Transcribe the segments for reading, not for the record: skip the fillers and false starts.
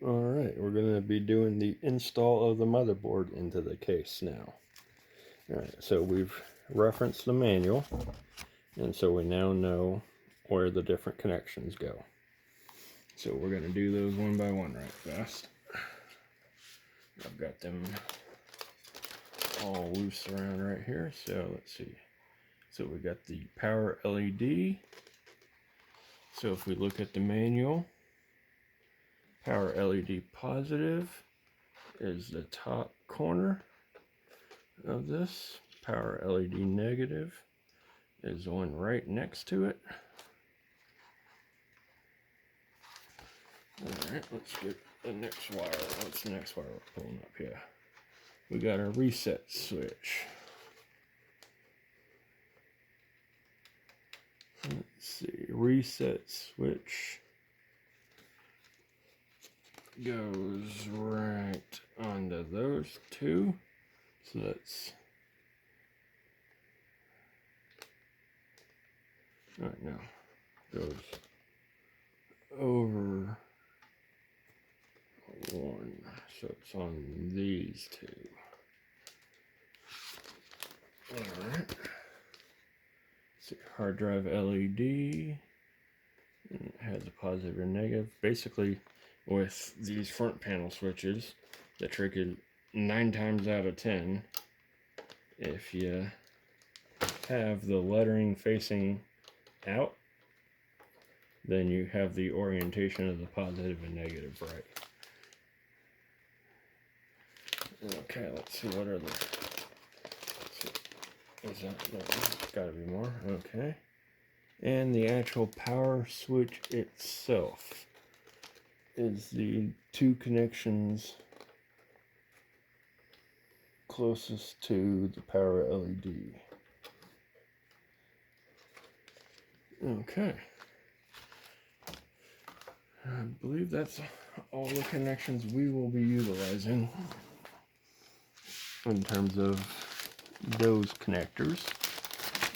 Alright, we're going to be doing the install of the motherboard into the case now. Alright, so we've referenced the manual, and so we now know where the different connections go. So we're going to do those one by one right fast. I've got them all loose around right here, so let's see. So we got the power LED. So if we look at the manual, power LED positive is the top corner of this. Power LED negative is the one right next to it. Alright, let's get the next wire. What's the next wire we're pulling up here? We got our reset switch. Let's see, reset switch goes right onto those two. So that's right now goes over one, so it's on these two. Alright. See, hard drive LED, and it has a positive or negative. Basically, with these front panel switches, the trick is 9 times out of 10, if you have the lettering facing out, then you have the orientation of the positive and negative right. Okay, let's see, what are the... Is that... There's gotta be more. Okay. And the actual power switch itself is the two connections closest to the power LED. Okay. I believe that's all the connections we will be utilizing in terms of those connectors.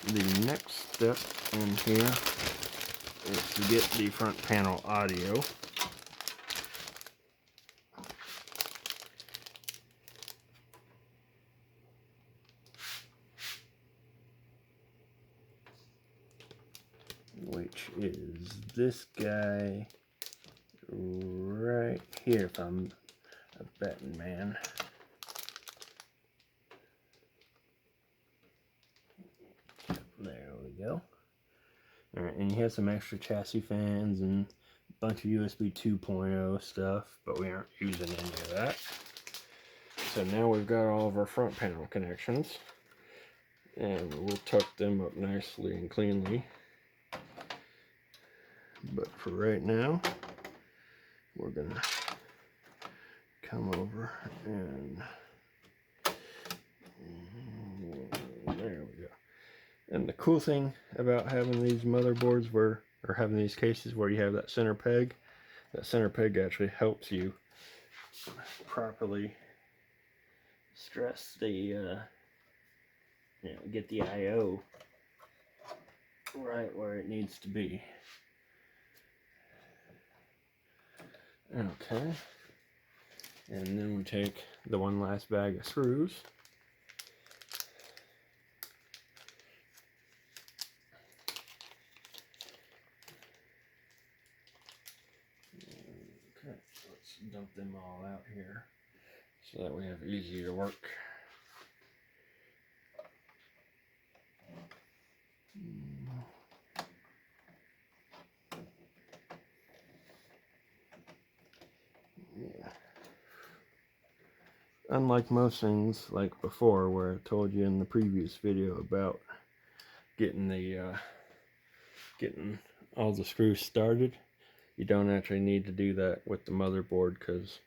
The next step in here is to get the front panel audio. Which is this guy right here, if I'm a betting man. There we go. Alright, and he has some extra chassis fans and a bunch of USB 2.0 stuff, but we aren't using any of that. So now we've got all of our front panel connections, and we'll tuck them up nicely and cleanly. But for right now, we're gonna come over and there we go. And the cool thing about having these motherboards or having these cases where you have that center peg actually helps you properly stress the get the I/O right where it needs to be. Okay, and then we take the one last bag of screws. Okay, let's dump them all out here so that we have easier work. Yeah. Unlike most things like before, where I told you in the previous video about getting the getting all the screws started, you don't actually need to do that with the motherboard, because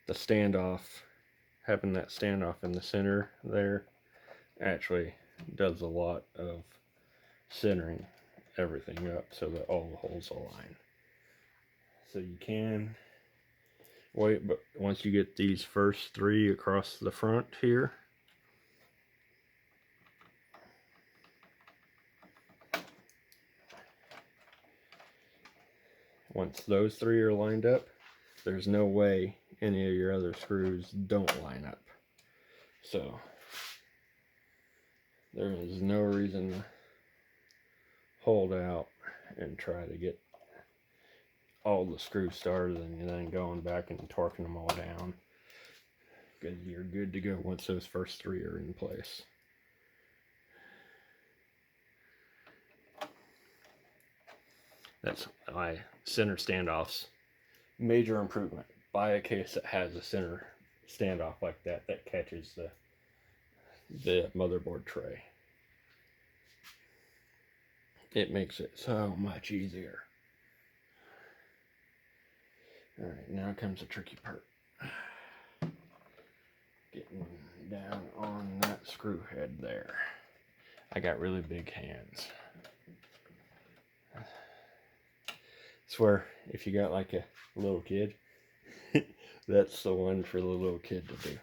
the standoff, having that standoff in the center there actually does a lot of centering everything up so that all the holes align. So you can wait, but once you get these first three across the front here, once those three are lined up, there's no way any of your other screws don't line up. So there is no reason to hold out and try to get all the screws started and then going back and torquing them all down, because you're good to go once those first 3 are in place. That's my center standoffs. Major improvement. Buy a case that has a center standoff like that catches the motherboard tray. It makes it so much easier. Alright, now comes the tricky part. Getting down on that screw head there. I got really big hands. I swear, if you got like a little kid, that's the one for the little kid to do.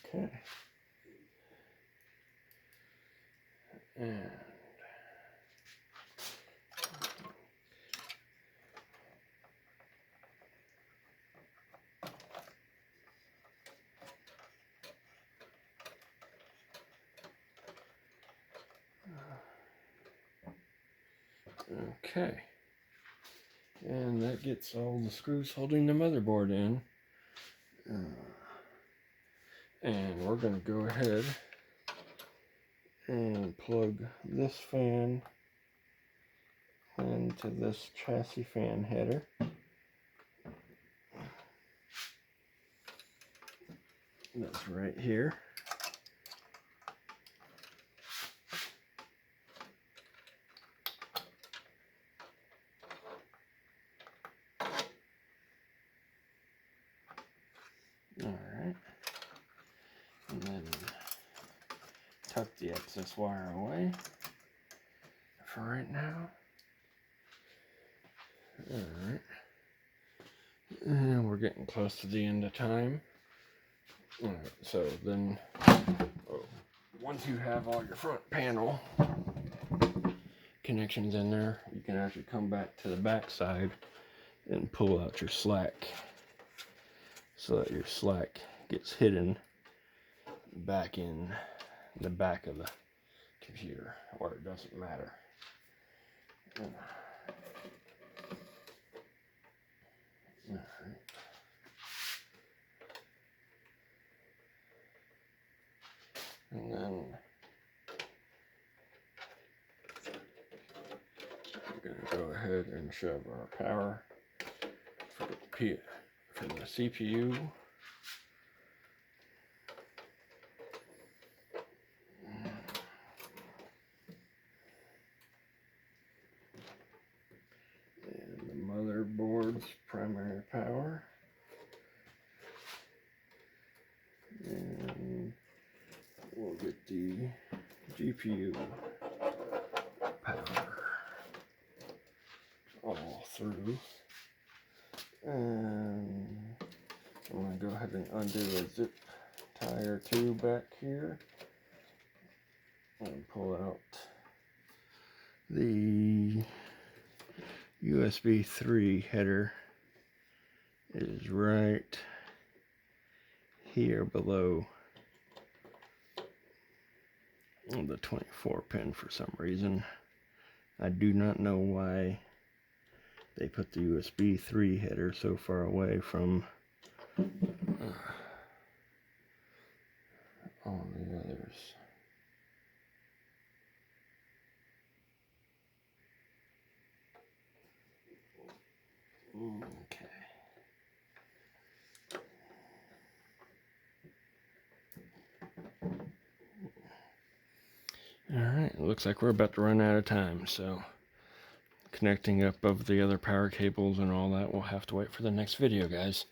Okay. And okay. And that gets all the screws holding the motherboard in. And we're going to go ahead and plug this fan into this chassis fan header. That's right here. Alright. And then tuck the excess wire away for right now. Alright. And we're getting close to the end of time. Alright, so then once you have all your front panel connections in there, you can actually come back to the back side and pull out your slack so that your slack gets hidden back in the back of the computer where it doesn't matter. Alright. And then we're going to go ahead and shove our power for the CPU. And the motherboard's primary power. And we'll get the GPU power all through. And I'm going to go ahead and undo a zip tie or two back here and pull out the USB 3 header. It is right here below the 24 pin for some reason. I do not know why they put the USB 3 header so far away from all the others. Okay. Alright, looks like we're about to run out of time, so connecting up of the other power cables and all that, we'll have to wait for the next video, guys.